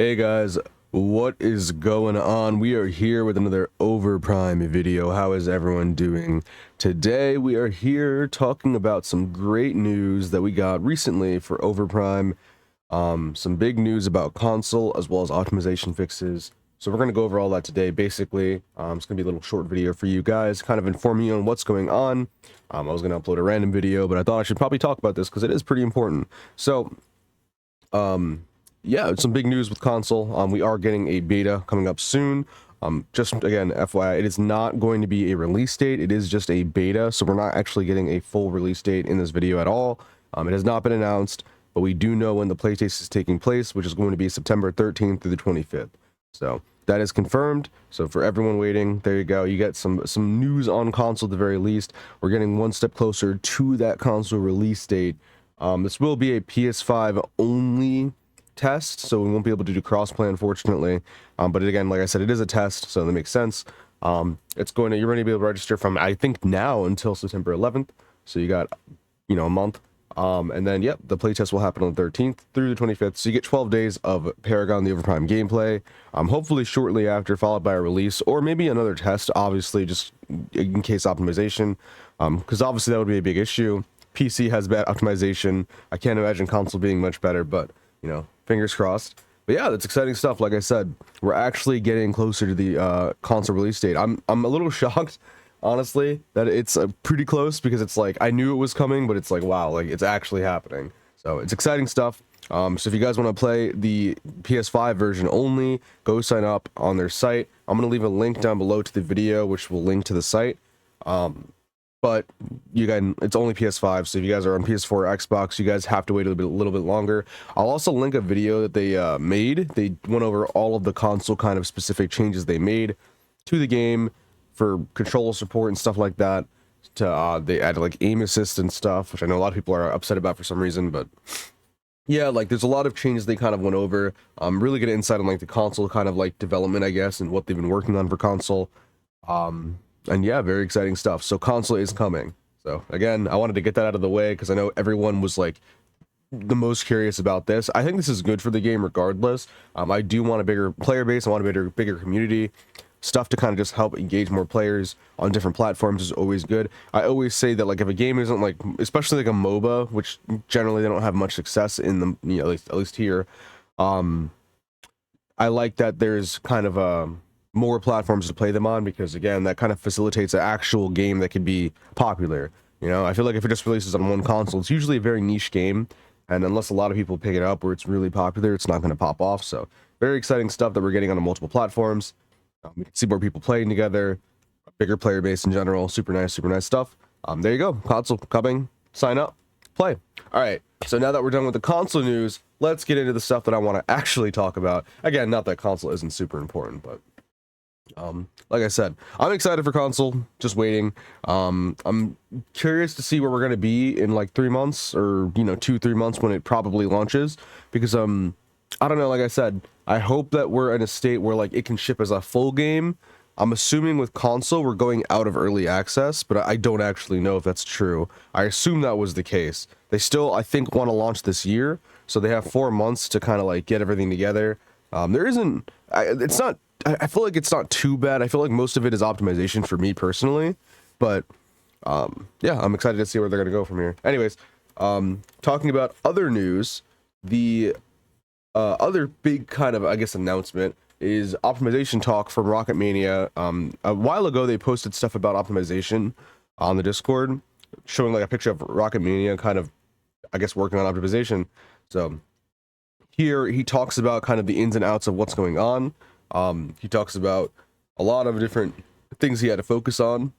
Hey guys, what is going on? We are here with another Overprime video. How is everyone doing? Today we are here talking about some great news that we got recently for Overprime. Some big news about console as well as optimization fixes. So we're going to go over all that today. Basically, it's going to be a little short video for you guys, kind of informing you on what's going on. I was going to upload a random video, but I thought I should probably talk about this because it is pretty important. So, yeah, some big news with console. We are getting a beta coming up soon. Just again, FYI, it is not going to be a release date. It is just a beta, so we're not actually getting a full release date in this video at all. It has not been announced, but we do know when the playtest is taking place, which is going to be September 13th through the 25th. So that is confirmed. So for everyone waiting, there you go. You get some news on console at the very least. We're getting one step closer to that console release date. This will be a PS5 only test, so we won't be able to do crossplay, unfortunately. But again, like I said, it is a test, so that makes sense. You're going to be able to register from, I think, now until September 11th. So you got, a month. And then, yep, the playtest will happen on the 13th through the 25th. So you get 12 days of Paragon the Overprime gameplay. Hopefully shortly after, followed by a release, or maybe another test, obviously, just in case optimization. Because obviously that would be a big issue. PC has bad optimization. I can't imagine console being much better, but fingers crossed. But yeah, that's exciting stuff. Like I said, we're actually getting closer to the console release date. I'm a little shocked, honestly, that it's pretty close, because it's like I knew it was coming, but it's like, wow, like it's actually happening. So it's exciting stuff. So if you guys want to play the PS5 version only, go sign up on their site. I'm going to leave a link down below to the video, which will link to the site. But you guys, it's only PS5, so if you guys are on PS4 or Xbox, you guys have to wait a little bit longer. I'll also link a video that they made. They went over all of the console kind of specific changes they made to the game for controller support and stuff like that. They added like aim assist and stuff, which I know a lot of people are upset about for some reason, but yeah, like there's a lot of changes they kind of went over. Really good insight on like the console kind of like development, I guess, and what they've been working on for console. And yeah, very exciting stuff. So console is coming. So again, I wanted to get that out of the way because I know everyone was like the most curious about this. I think this is good for the game regardless. I do want a bigger player base. I want a bigger community. Stuff to kind of just help engage more players on different platforms is always good. I always say that like if a game isn't like, especially like a MOBA, which generally they don't have much success in the, at least here. I like that there's kind of more platforms to play them on, because again, that kind of facilitates an actual game that could be popular. I feel like if it just releases on one console, it's usually a very niche game, and unless a lot of people pick it up where it's really popular, it's not going to pop off. So very exciting stuff that we're getting on multiple platforms. We can see more people playing together, a bigger player base in general. Super nice stuff. There you go, console coming. Sign up, play. All right, so now that we're done with the console news, let's get into the stuff that I want to actually talk about. Again, not that console isn't super important, but like I said, I'm excited for console, just waiting. I'm curious to see where we're going to be in like 3 months, or 2-3 months when it probably launches, because I don't know, like I said, I hope that we're in a state where like it can ship as a full game. I'm assuming with console we're going out of early access, but I don't actually know if that's true. I assume that was the case. They still, I think, want to launch this year, so they have 4 months to kind of like get everything together. I feel like it's not too bad. I feel like most of it is optimization for me personally, but yeah, I'm excited to see where they're going to go from here. Anyways, talking about other news, the other big kind of, I guess, announcement is optimization talk from Rocket Mania. A while ago, they posted stuff about optimization on the Discord, showing like a picture of Rocket Mania kind of, I guess, working on optimization. So here he talks about kind of the ins and outs of what's going on. He talks about a lot of different things he had to focus on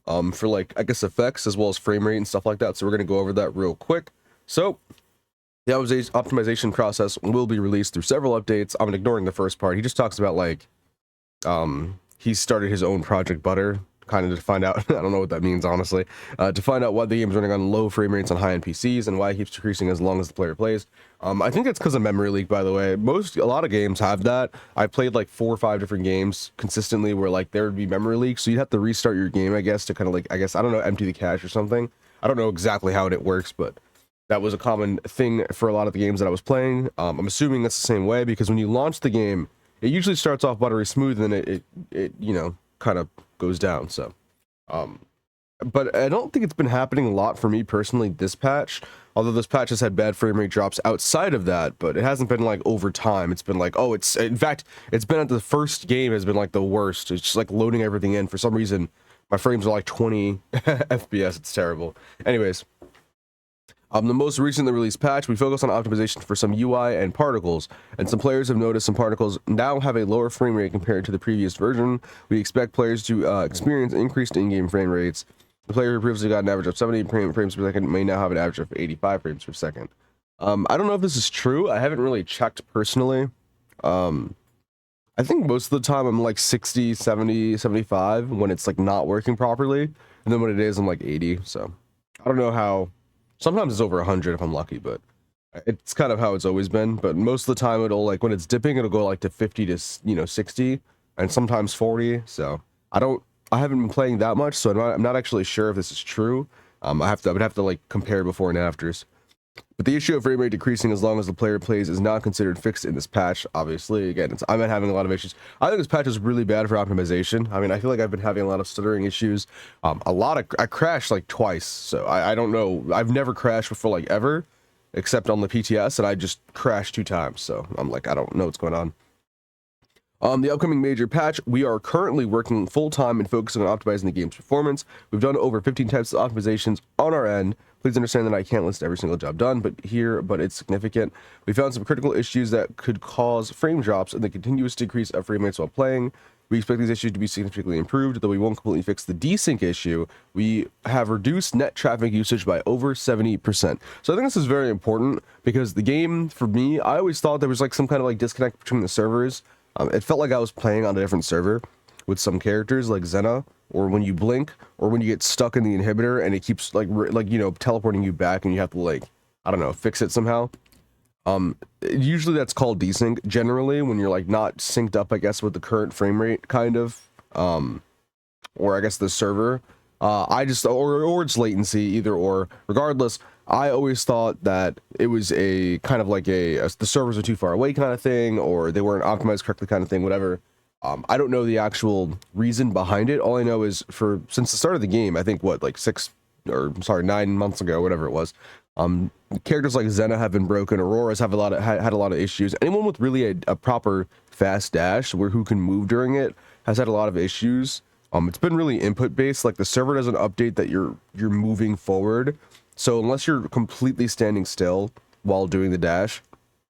for like, I guess, effects as well as frame rate and stuff like that. So we're going to go over that real quick. So the optimization process will be released through several updates. I'm ignoring the first part. He just talks about like he started his own Project Butter, kind of to find out, I don't know what that means, honestly, to find out why the game's running on low frame rates on high-end PCs and why it keeps decreasing as long as the player plays. I think it's because of memory leak, by the way. A lot of games have that. I played like 4 or 5 different games consistently where like there would be memory leaks, so you'd have to restart your game, I guess, to kind of like, I guess, I don't know, empty the cache or something. I don't know exactly how it works, but that was a common thing for a lot of the games that I was playing. I'm assuming that's the same way, because when you launch the game, it usually starts off buttery smooth, and then it you know, kind of goes down. So but I don't think it's been happening a lot for me personally this patch, although this patch has had bad frame rate drops outside of that, but it hasn't been like over time. It's been like, oh, it's, in fact, it's been at the first game has been like the worst. It's just like loading everything in. For some reason, my frames are like 20 FPS. It's terrible. Anyways, the most recently released patch, we focus on optimization for some UI and particles, and some players have noticed some particles now have a lower frame rate compared to the previous version. We expect players to experience increased in-game frame rates. The player who previously got an average of 70 frames per second may now have an average of 85 frames per second. I don't know if this is true. I haven't really checked personally. I think most of the time I'm like 60, 70, 75 when it's like not working properly. And then when it is, I'm like 80. So I don't know how. Sometimes it's over 100 if I'm lucky, but it's kind of how it's always been. But most of the time it'll, like, when it's dipping, it'll go like to 50 to, you know, 60 and sometimes 40. So I haven't been playing that much, so I'm not actually sure if this is true. I would have to like compare before and afters. But the issue of frame rate decreasing as long as the player plays is not considered fixed in this patch. Obviously, again, I've been having a lot of issues. I think this patch is really bad for optimization. I mean, I feel like I've been having a lot of stuttering issues. I crashed like twice, so I don't know. I've never crashed before, like, ever, except on the PTS, and I just crashed 2 times. So I'm like, I don't know what's going on. The upcoming major patch, we are currently working full-time and focusing on optimizing the game's performance. We've done over 15 types of optimizations on our end. Please understand that I can't list every single job done, but it's significant. We found some critical issues that could cause frame drops and the continuous decrease of frame rates while playing. We expect these issues to be significantly improved, though we won't completely fix the desync issue. We have reduced net traffic usage by over 70%. So I think this is very important, because the game, for me, I always thought there was like some kind of like disconnect between the servers. It felt like I was playing on a different server with some characters like Xena, or when you blink, or when you get stuck in the inhibitor and it keeps like you know, teleporting you back, and you have to, like, I don't know, fix it somehow. Usually that's called desync. Generally, when you're like not synced up, I guess, with the current frame rate, kind of, or I guess the server. Or it's latency, either or. Regardless, I always thought that it was a kind of like the servers are too far away kind of thing, or they weren't optimized correctly kind of thing, whatever. I don't know the actual reason behind it. All I know is since the start of the game, I think like 9 months ago, whatever it was, characters like Xena have been broken. Aurora's have had a lot of issues. Anyone with really a proper fast dash who can move during it has had a lot of issues. It's been really input based. Like, the server doesn't update that you're moving forward. So unless you're completely standing still while doing the dash,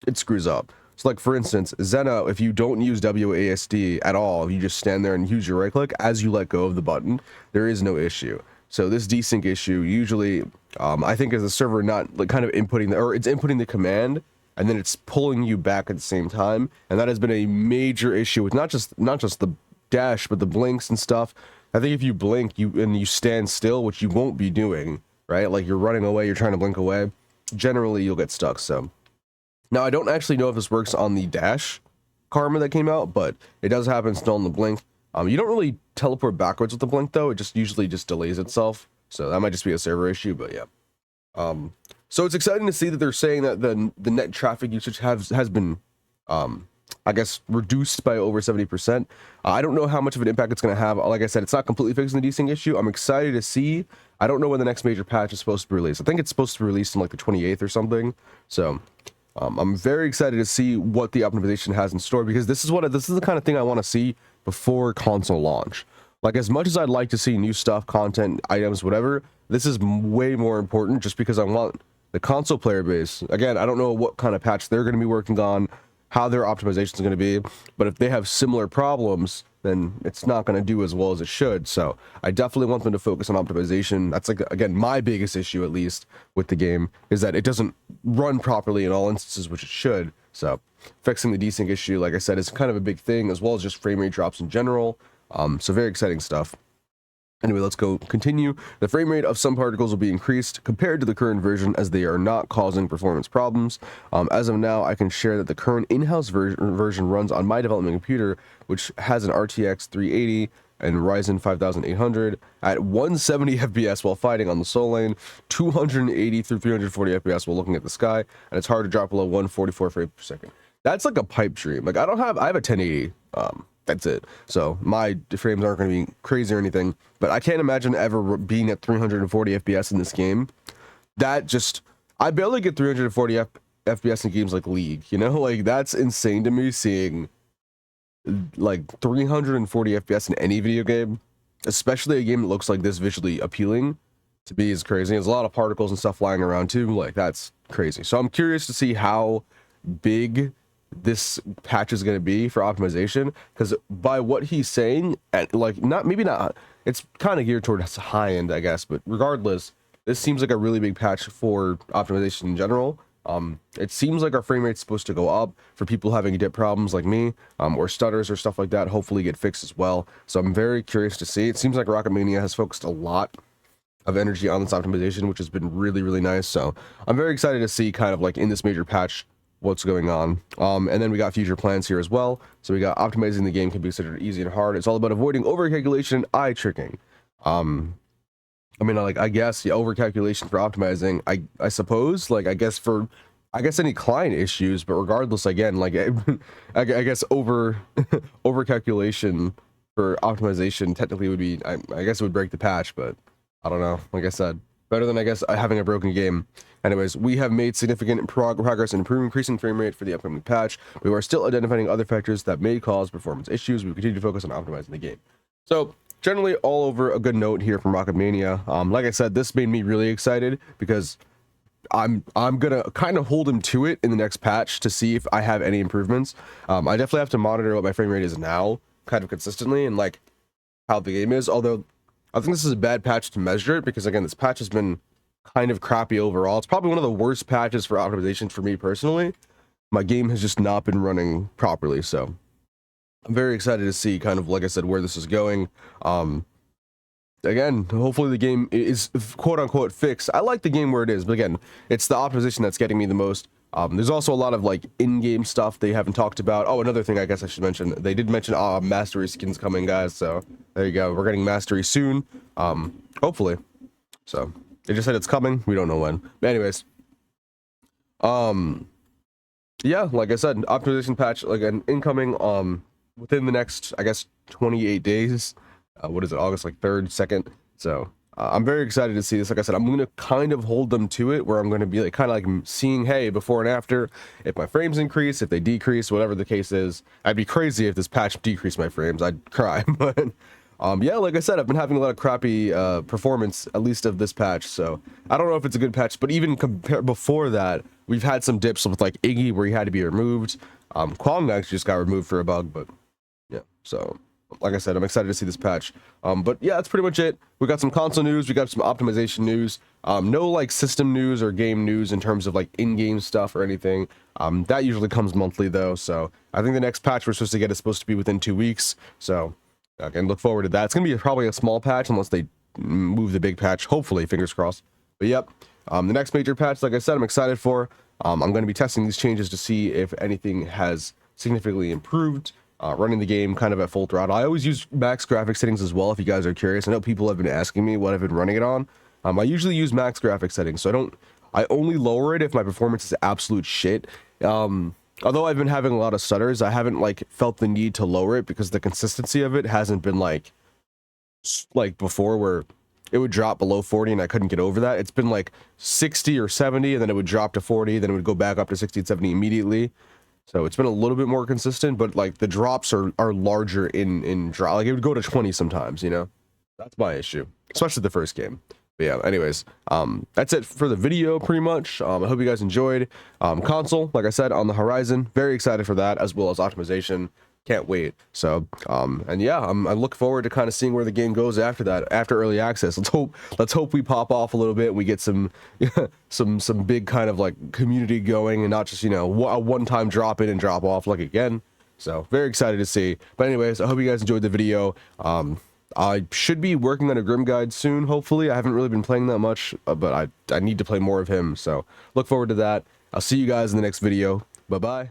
it screws up. So, like, for instance, Xena, if you don't use WASD at all, if you just stand there and use your right click as you let go of the button, there is no issue. So this desync issue usually, I think, is the server not like kind of inputting it's inputting the command, and then it's pulling you back at the same time, and that has been a major issue with not just the dash, but the blinks and stuff. I think if you blink and you stand still, which you won't be doing, right? Like, you're running away, you're trying to blink away, generally you'll get stuck. So now, I don't actually know if this works on the dash karma that came out, but it does happen still on the blink. You don't really teleport backwards with the blink, though. It just usually just delays itself. So that might just be a server issue, but yeah. So it's exciting to see that they're saying that the net traffic usage has been, I guess, reduced by over 70%. I don't know how much of an impact it's going to have. Like I said, it's not completely fixing the desync issue. I'm excited to see. I don't know when the next major patch is supposed to be released. I think it's supposed to be released on like the 28th or something. So I'm very excited to see what the optimization has in store, because this is the kind of thing I want to see before console launch. Like, as much as I'd like to see new stuff, content, items, whatever, this is way more important, just because I want the console player base. Again, I don't know what kind of patch they're going to be working on, how their optimization is going to be, but if they have similar problems, then it's not going to do as well as it should. So I definitely want them to focus on optimization. That's, like, again, my biggest issue, at least with the game, is that it doesn't run properly in all instances, which it should. So fixing the desync issue, like I said, is kind of a big thing, as well as just frame rate drops in general. So very exciting stuff. Anyway, let's go continue. The frame rate of some particles will be increased compared to the current version, as they are not causing performance problems. As of now, I can share that the current in-house version runs on my development computer, which has an RTX 380 and Ryzen 5800 at 170 FPS while fighting on the soul lane, 280 through 340 FPS while looking at the sky, and it's hard to drop below 144 frames per second. That's like a pipe dream. Like I have a 1080. That's it. So my frames aren't going to be crazy or anything, but I can't imagine ever being at 340 FPS in this game. That just, I barely get 340 FPS in games like League, you know, like that's insane to me, seeing like 340 FPS in any video game, especially a game that looks like this visually appealing, to me is crazy. There's a lot of particles and stuff flying around too, like that's crazy. So I'm curious to see how big this patch is going to be for optimization, because by what he's saying, and like maybe not, it's kind of geared towards high end, I guess, but regardless, this seems like a really big patch for optimization in general. It seems like our frame rate's supposed to go up for people having dip problems like me, or stutters or stuff like that, hopefully get fixed as well. So I'm very curious to see. It seems like Rocket Mania has focused a lot of energy on this optimization, which has been really, really nice. So I'm very excited to see kind of like in this major patch what's going on. And then we got future plans here as well. So we got optimizing the game can be considered easy and hard. It's all about avoiding overcalculation and eye tricking. I mean, like, I guess, yeah, overcalculation for optimizing, I suppose, like, I guess any client issues, but regardless, again, like, I guess overcalculation for optimization technically would be, I guess it would break the patch, but I don't know. Like I said, better than, I guess, having a broken game. Anyways, we have made significant progress in improving increasing frame rate for the upcoming patch. We are still identifying other factors that may cause performance issues. We continue to focus on optimizing the game. So generally all over a good note here from Rocket Mania. Like I said, this made me really excited because I'm gonna kind of hold him to it in the next patch to see if I have any improvements. I definitely have to monitor what my frame rate is now kind of consistently and like how the game is, although I think this is a bad patch to measure it because, again, this patch has been kind of crappy overall. It's probably one of the worst patches for optimization for me personally. My game has just not been running properly, so I'm very excited to see kind of, like I said, where this is going. Again, hopefully the game is quote-unquote fixed. I like the game where it is, but again, it's the optimization that's getting me the most. There's also a lot of like in-game stuff they haven't talked about. Oh, another thing I guess I should mention, they did mention mastery skins coming, guys, so there you go. We're getting mastery soon, hopefully. So they just said it's coming, we don't know when, but anyways, yeah, like I said, optimization patch, like an incoming within the next, I guess, 28 days. What is it, August like 3rd, 2nd? So I'm very excited to see this. Like I said, I'm going to kind of hold them to it, where I'm going to be like kind of like seeing, hey, before and after, if my frames increase, if they decrease, whatever the case is. I'd be crazy if this patch decreased my frames. I'd cry. But yeah, like I said, I've been having a lot of crappy performance, at least of this patch. So I don't know if it's a good patch, but even before that, we've had some dips with like Iggy where he had to be removed. Kwong actually just got removed for a bug, but yeah, so like I said, I'm excited to see this patch. But yeah, that's pretty much it. We got some console news, we got some optimization news, no like system news or game news in terms of like in-game stuff or anything. That usually comes monthly though, so I think the next patch we're supposed to get is supposed to be within 2 weeks, so again, look forward to that. It's gonna be probably a small patch unless they move the big patch, hopefully, fingers crossed. But yep, the next major patch, like I said, I'm excited for. I'm going to be testing these changes to see if anything has significantly improved. Running the game kind of at full throttle. I always use max graphics settings as well, if you guys are curious. I know people have been asking me what I've been running it on. I usually use max graphics settings, so I only lower it if my performance is absolute shit. Although I've been having a lot of stutters, I haven't like felt the need to lower it because the consistency of it hasn't been like before, where it would drop below 40 and I couldn't get over that. It's been like 60 or 70 and then it would drop to 40, then it would go back up to 60 and 70 immediately. So it's been a little bit more consistent, but like the drops are larger in drop. Like it would go to 20 sometimes, you know? That's my issue, especially the first game. But yeah, anyways, that's it for the video pretty much. I hope you guys enjoyed. Console, like I said, on the horizon. Very excited for that, as well as optimization. Can't wait. So and yeah, I look forward to kind of seeing where the game goes after that, after early access. Let's hope we pop off a little bit and we get some some big kind of like community going, and not just, you know, a one-time drop in and drop off like again. So very excited to see. But anyways, I hope you guys enjoyed the video. I should be working on a Grim guide soon, hopefully. I haven't really been playing that much, but I need to play more of him, so look forward to that. I'll see you guys in the next video. Bye bye.